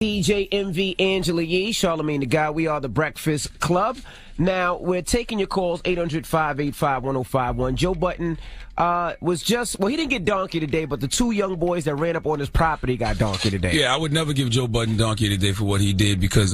DJ MV Angela Yee, Charlamagne the Guy. We are the Breakfast Club. Now, we're taking your calls, 800-585-1051. Joe Budden was just, well, he didn't get donkey today, but the two young boys that ran up on his property got donkey today. Yeah, I would never give Joe Budden donkey today for what he did because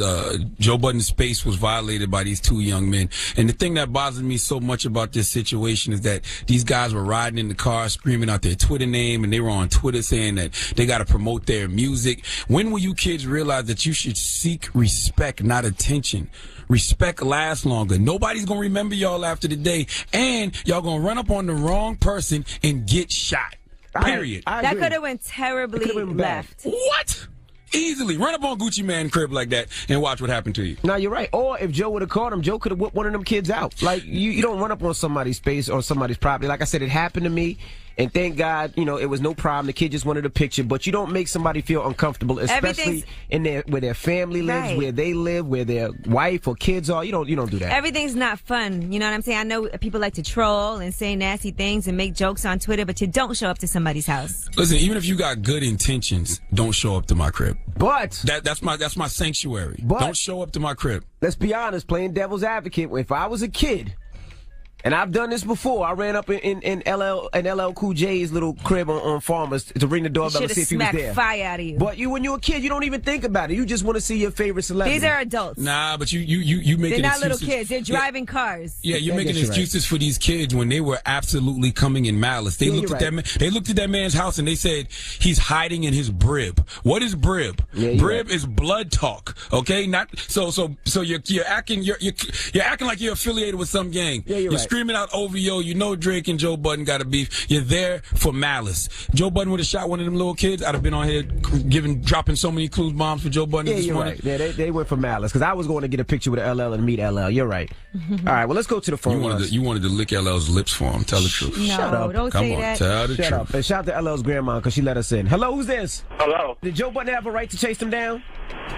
Joe Budden's space was violated by these two young men. And the thing that bothers me so much about this situation is that these guys were riding in the car screaming out their Twitter name, and they were on Twitter saying that they got to promote their music. When will you kids realize that you should seek respect, not attention? Respect lasts longer. Nobody's going to remember y'all after the day, and y'all going to run up on the wrong person and get shot. Period. That could have went terribly left. What? Easily. Run up on Gucci Man crib like that and watch what happened to you. No, you're right. Or if Joe would have caught him, Joe could have whipped one of them kids out. Like, you don't run up on somebody's space or somebody's property. Like I said, it happened to me. And thank God, you know, it was no problem. The kid just wanted a picture, but you don't make somebody feel uncomfortable, especially in where their family lives, where they live, where their wife or kids are. You don't do that. Everything's not fun. You know what I'm saying? I know people like to troll and say nasty things and make jokes on Twitter, but you don't show up to somebody's house. Listen, even if you got good intentions, don't show up to my crib. But that's my sanctuary. But don't show up to my crib. Let's be honest, playing devil's advocate. If I was a kid, and I've done this before, I ran up in LL Cool J's little crib on Farmers to ring the doorbell and see if he was there. Smacked fire out of you. But when you're a kid, you don't even think about it. You just want to see your favorite celebrity. These are adults. Nah, but you making They're not excuses. little kids. They're driving cars. Yeah, you're making excuses for these kids when they were absolutely coming in malice. They looked at that man. They looked at that man's house and they said he's hiding in his brib. What is brib? Brib is blood talk. Okay, not so you're acting like you're affiliated with some gang. Yeah, you're screaming out OVO. You know Drake and Joe Budden got a beef. You're there for malice. Joe Budden would have shot one of them little kids. I'd have been on here dropping so many clues bombs for Joe Budden this morning. Right. Yeah, they went for malice because I was going to get a picture with LL and meet LL. You're right. All right, well, let's go to the phone. You wanted to lick LL's lips for him. Tell the truth. No, Shut up. Don't say that. Tell the truth. Shut up. And shout out to LL's grandma because she let us in. Hello, who's this? Hello. Did Joe Budden have a right to chase them down?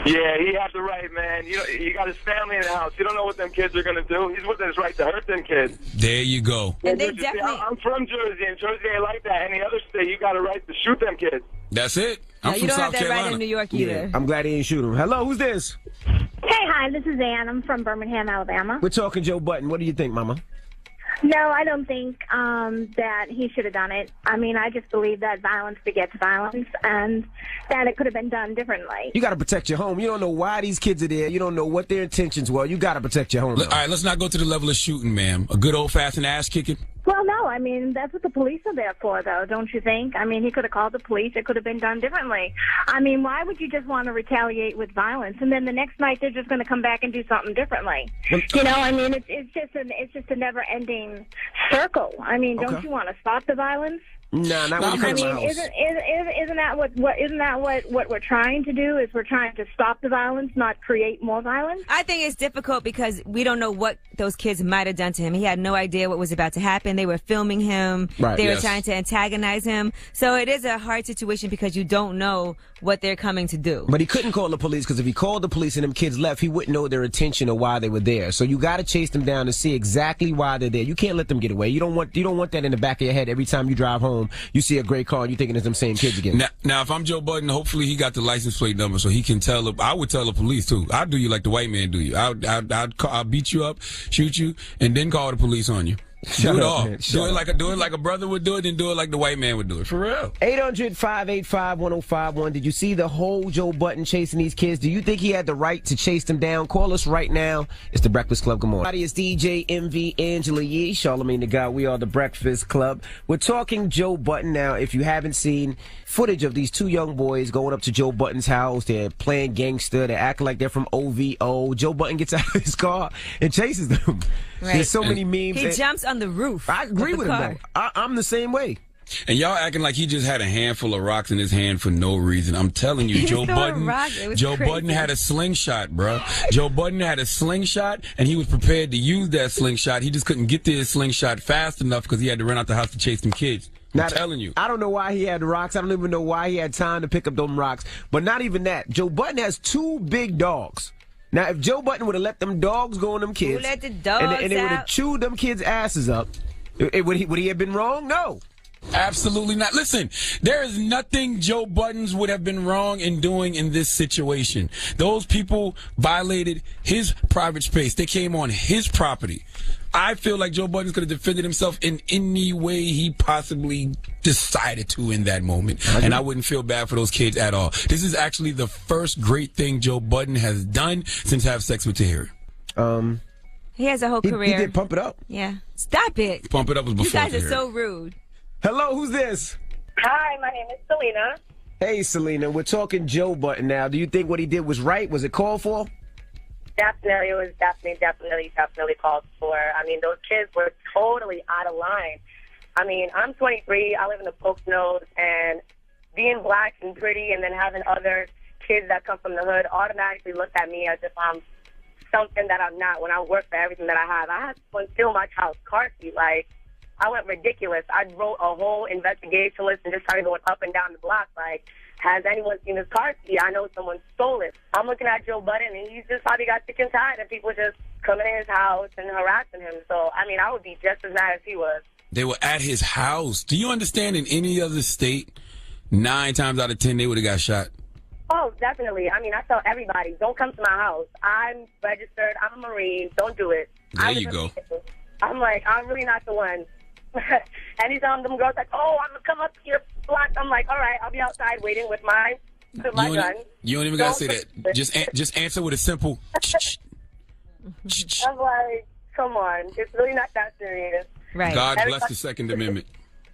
Yeah, he has the right, man. You got his family in the house. You don't know what them kids are going to do. He's within his right to hurt them kids. There you go. And they definitely... I'm from Jersey, and Jersey ain't like that. Any other state, you got a right to shoot them kids. That's it. I'm from you don't South have that Carolina. right in New York either. Yeah, I'm glad he didn't shoot him. Hello, who's this? Hey, hi, this is Ann. I'm from Birmingham, Alabama. We're talking Joe Budden. What do you think, Mama? No, I don't think that he should have done it. I mean, I just believe that violence begets violence, and that it could have been done differently. You got to protect your home. You don't know why these kids are there. You don't know what their intentions were. You got to protect your home. All right, let's not go to the level of shooting, ma'am. A good old-fashioned ass-kicking? Well, no, I mean, that's what the police are there for, though, don't you think? I mean, he could have called the police. It could have been done differently. I mean, why would you just want to retaliate with violence, and then the next night they're just going to come back and do something differently? You know, I mean, it's just a never-ending circle. I mean, don't you want to stop the violence? No, not when you come to my house. Isn't that what we're trying to do? Is we're trying to stop the violence, not create more violence? I think it's difficult because we don't know what those kids might have done to him. He had no idea what was about to happen. They were filming him. Right, they were trying to antagonize him. So it is a hard situation because you don't know what they're coming to do. But he couldn't call the police because if he called the police and them kids left, he wouldn't know their intention or why they were there. So you got to chase them down to see exactly why they're there. You can't let them get away. You don't want that in the back of your head every time you drive home. You see a gray car and you're thinking it's them same kids again. Now, if I'm Joe Budden, hopefully he got the license plate number so he can tell. I would tell the police too. I'll do you like the white man do you. I'll beat you up, shoot you, and then call the police on you. Do it all. Do it like a brother would do it, then do it like the white man would do it. For real. 800-585-1051. Did you see the whole Joe Budden chasing these kids? Do you think he had the right to chase them down? Call us right now. It's the Breakfast Club. Good morning. It's DJ MV Angela Yee, Charlamagne the Guy. We are the Breakfast Club. We're talking Joe Budden now. If you haven't seen footage of these two young boys going up to Joe Budden's house, they're playing gangster. They're acting like they're from OVO. Joe Budden gets out of his car and chases them. Right. There's so many memes. He jumps on the roof. I agree with him, though. I'm the same way. And y'all acting like he just had a handful of rocks in his hand for no reason. I'm telling you, Joe Budden had a slingshot, bro. Joe Budden had a slingshot, and he was prepared to use that slingshot. He just couldn't get to his slingshot fast enough because he had to run out the house to chase them kids. I'm telling you. I don't know why he had rocks. I don't even know why he had time to pick up them rocks. But not even that. Joe Budden has two big dogs. Now, if Joe Budden would have let them dogs go on them kids, let the dogs and they would have chewed them kids' asses up, would he have been wrong? No. Absolutely not. Listen, there is nothing Joe Budden would have been wrong in doing in this situation. Those people violated his private space. They came on his property. I feel like Joe Budden could have defended himself in any way he possibly decided to in that moment. And I wouldn't feel bad for those kids at all. This is actually the first great thing Joe Budden has done since Have Sex with Tahiri. He has a whole career. He did Pump It Up. Yeah. Stop it. Pump It Up was before You guys are Tahiri. so rude. Hello, who's this? Hi, my name is Selena. Hey, Selena, we're talking Joe Budden now. Do you think what he did was right? Was it called for? Definitely, it was definitely called for. I mean, those kids were totally out of line. I mean, I'm 23. I live in the Poconos, and being black and pretty and then having other kids that come from the hood automatically look at me as if I'm something that I'm not when I work for everything that I have. I had someone steal my child's car seat. Like, I went ridiculous. I wrote a whole investigation list and just started going up and down the block. Like, has anyone seen his car seat? I know someone stole it. I'm looking at Joe Budden, and he's just probably got sick and tired of people just coming in his house and harassing him. So, I mean, I would be just as mad as he was. They were at his house. Do you understand in any other state, 9 times out of 10, they would have got shot? Oh, definitely. I mean, I tell everybody, don't come to my house. I'm registered. I'm a Marine. Don't do it. There you go. I'm like, I'm really not the one. Anytime them girls like, oh, I'm going to come up to your block. I'm like, all right, I'll be outside waiting with my gun. You don't even got to say that. Just answer with a simple I'm like, come on. It's really not that serious. Right. God bless the Second Amendment.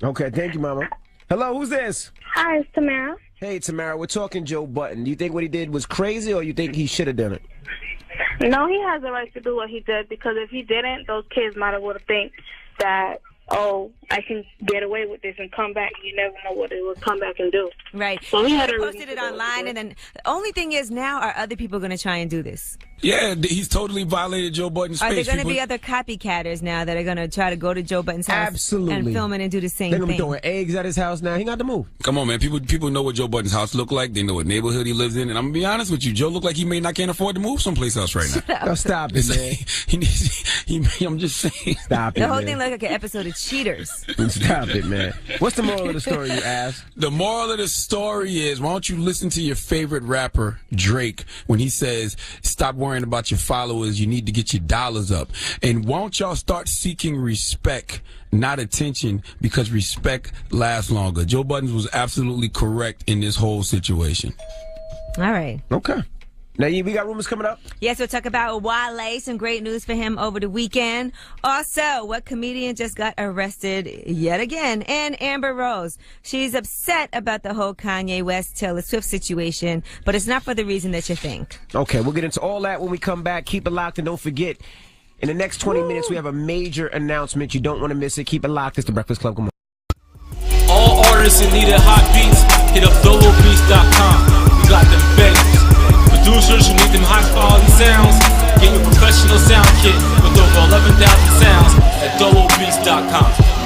Okay, thank you, Mama. Hello, who's this? Hi, it's Tamara. Hey, Tamara, we're talking Joe Budden. Do you think what he did was crazy, or you think he should have done it? No, he has the right to do what he did, because if he didn't, those kids might have would have think that, oh, I can get away with this and come back. You never know what it will come back and do. Right. So he had posted it online, and then the only thing is now are other people going to try and do this? Yeah, he's totally violated Joe Budden's space. Are there going to be other copycatters now that are going to try to go to Joe Budden's house Absolutely. and film it and do the same They're going to thing? be throwing eggs at his house now. He got to move. Come on, man. People know what Joe Budden's house look like. They know what neighborhood he lives in. And I'm going to be honest with you. Joe look like he can't afford to move someplace else right now. No, stop it, man. I'm just saying. Stop it, The whole man. thing looked like an episode of Cheaters. Stop it, man. What's the moral of the story, you ask? The moral of the story is, why don't you listen to your favorite rapper, Drake, when he says, stop worrying about your followers, you need to get your dollars up. And why don't y'all start seeking respect, not attention, because respect lasts longer. Joe Budden was absolutely correct in this whole situation. All right. Okay. Now, we got rumors coming up? Yes, we'll talk about Wale. Some great news for him over the weekend. Also, what comedian just got arrested yet again? And Amber Rose. She's upset about the whole Kanye West Taylor Swift situation, but it's not for the reason that you think. Okay, we'll get into all that when we come back. Keep it locked and don't forget, in the next 20 minutes, we have a major announcement. You don't want to miss it. Keep it locked. It's The Breakfast Club. Come on. All artists in need of hot beats, hit up solobeats.com. We got them bangers. Producers who need them high quality sounds, get your professional sound kit with over 11,000 sounds at solobeats.com.